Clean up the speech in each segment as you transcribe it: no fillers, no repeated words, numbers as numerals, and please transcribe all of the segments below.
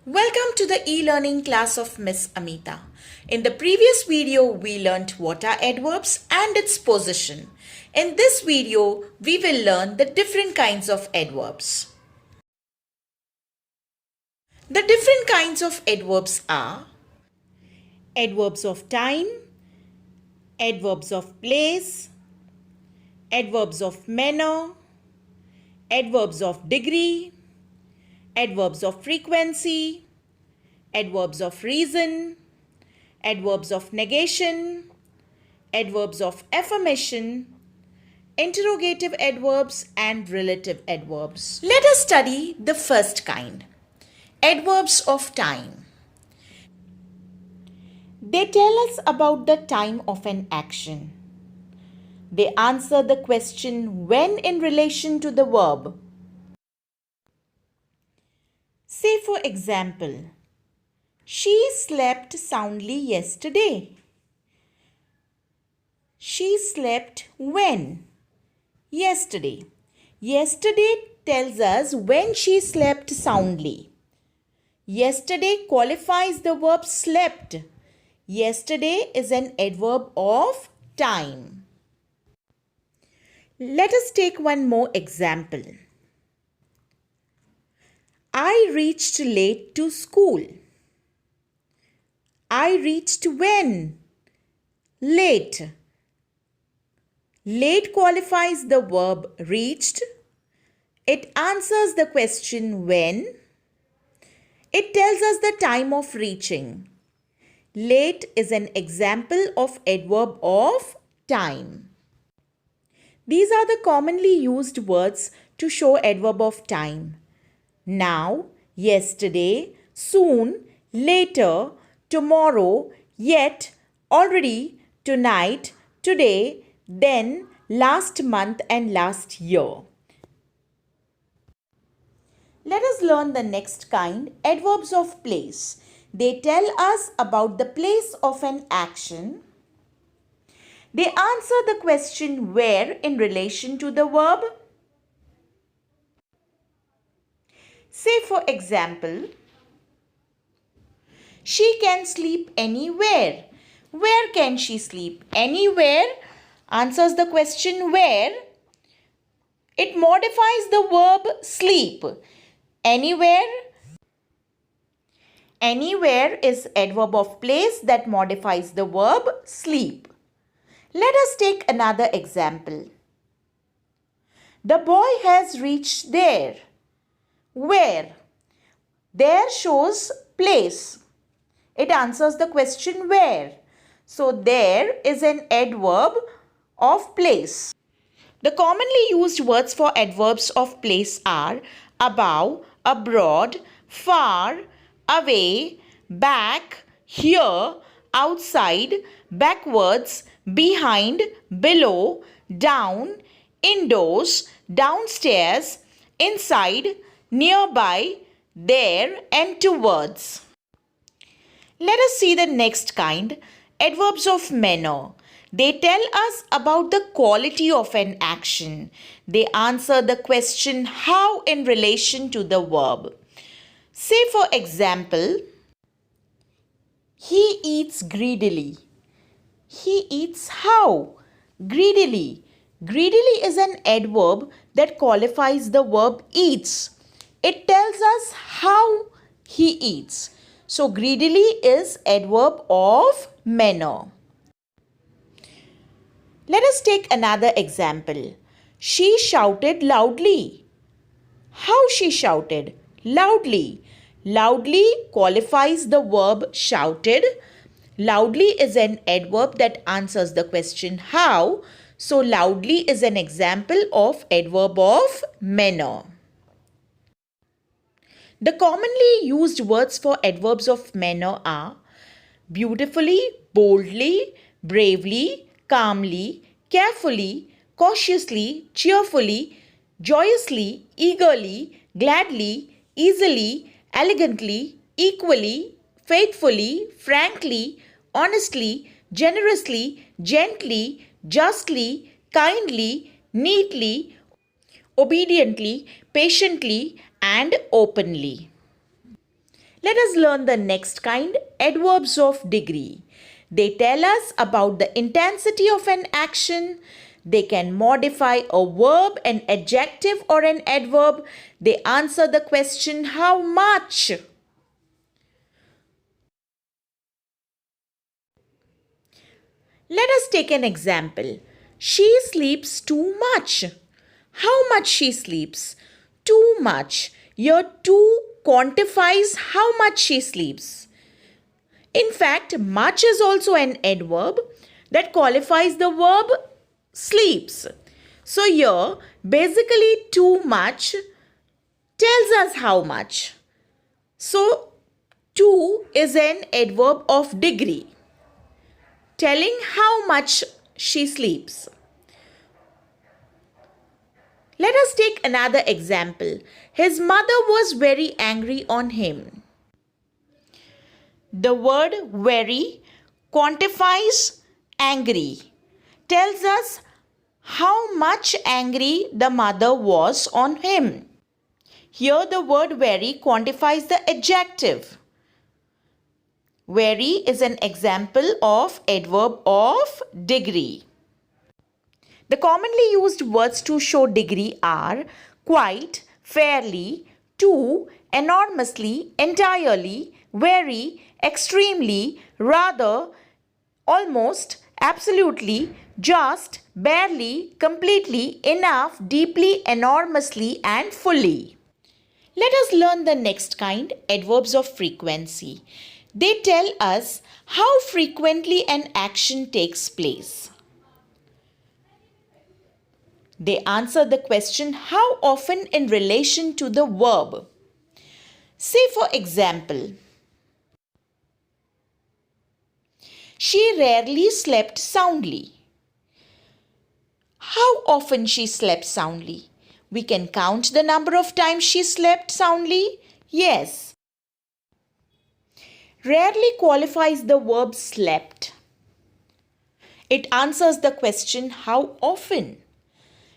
Welcome to the e-learning class of Miss Amita. In the previous video, we learnt what are adverbs and its position. In this video, we will learn the different kinds of adverbs. The different kinds of adverbs are adverbs of time, adverbs of place, adverbs of manner, adverbs of degree, adverbs of frequency, adverbs of reason, adverbs of negation, adverbs of affirmation, interrogative adverbs and relative adverbs. Let us study the first kind, adverbs of time. They tell us about the time of an action. They answer the question when in relation to the verb. Say for example, she slept soundly yesterday. She slept when? Yesterday. Yesterday tells us when she slept soundly. Yesterday qualifies the verb slept. Yesterday is an adverb of time. Let us take one more example. I reached late to school. I reached when? Late. Late qualifies the verb reached. It answers the question when. It tells us the time of reaching. Late is an example of adverb of time. These are the commonly used words to show adverb of time. Now, yesterday, soon, later, tomorrow, yet, already, tonight, today, then, last month and last year. Let us learn the next kind, adverbs of place. They tell us about the place of an action. They answer the question where in relation to the verb. Say for example, she can sleep anywhere. Where can she sleep? Anywhere answers the question where. It modifies the verb sleep. Anywhere. Anywhere is adverb of place that modifies the verb sleep. Let us take another example. The boy has reached there. Where? There shows place. It answers the question where. So there is an adverb of place. The commonly used words for adverbs of place are above, abroad, far, away, back, here, outside, backwards, behind, below, down, indoors, downstairs, inside, nearby, there and towards. Let us see the next kind, adverbs of manner. They tell us about the quality of an action. They answer the question how in relation to the verb. Say for example, he eats greedily. He eats how? Greedily. Greedily is an adverb that qualifies the verb eats. It tells us how he eats. So greedily is adverb of manner. Let us take another example. She shouted loudly. How she shouted? Loudly. Loudly qualifies the verb shouted. Loudly is an adverb that answers the question how. So loudly is an example of adverb of manner. The commonly used words for adverbs of manner are beautifully, boldly, bravely, calmly, carefully, cautiously, cheerfully, joyously, eagerly, gladly, easily, elegantly, equally, faithfully, frankly, honestly, generously, gently, justly, kindly, neatly, obediently, patiently, and openly. Let us learn the next kind, adverbs of degree. They tell us about the intensity of an action. They can modify a verb, an adjective, or an adverb. They answer the question, how much? Let us take an example. She sleeps too much. How much she sleeps? Too much. Here, too quantifies how much she sleeps. In fact, much is also an adverb that qualifies the verb sleeps. So here, basically too much tells us how much. So, too is an adverb of degree, telling how much she sleeps. Let us take another example. His mother was very angry on him. The word very quantifies angry, tells us how much angry the mother was on him. Here the word very quantifies the adjective. Very is an example of adverb of degree. The commonly used words to show degree are quite, fairly, too, enormously, entirely, very, extremely, rather, almost, absolutely, just, barely, completely, enough, deeply, enormously, and fully. Let us learn the next kind, adverbs of frequency. They tell us how frequently an action takes place. They answer the question how often in relation to the verb. Say for example, she rarely slept soundly. How often she slept soundly? We can count the number of times she slept soundly. Yes. Rarely qualifies the verb slept. It answers the question how often.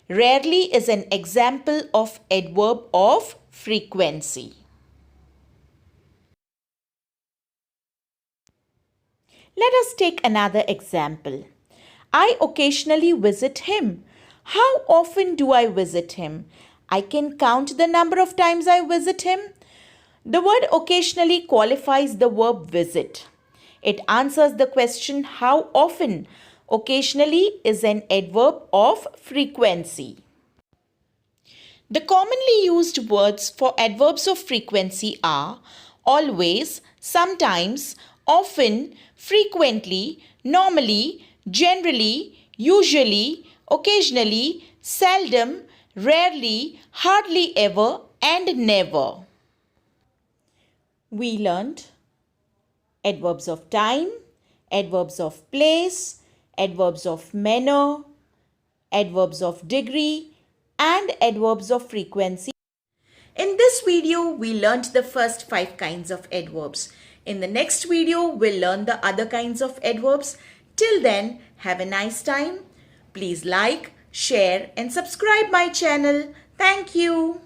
Rarely is an example of adverb of frequency. Let us take another example. I occasionally visit him. How often do I visit him? I can count the number of times I visit him. The word occasionally qualifies the verb visit. It answers the question how often. Occasionally is an adverb of frequency. The commonly used words for adverbs of frequency are always, sometimes, often, frequently, normally, generally, usually, occasionally, seldom, rarely, hardly ever, and never. We learned adverbs of time, adverbs of place, adverbs of manner, adverbs of degree, and adverbs of frequency. In this video, we learned the first 5 kinds of adverbs. In the next video, we'll learn the other kinds of adverbs. Till then, have a nice time. Please like, share and subscribe my channel. Thank you.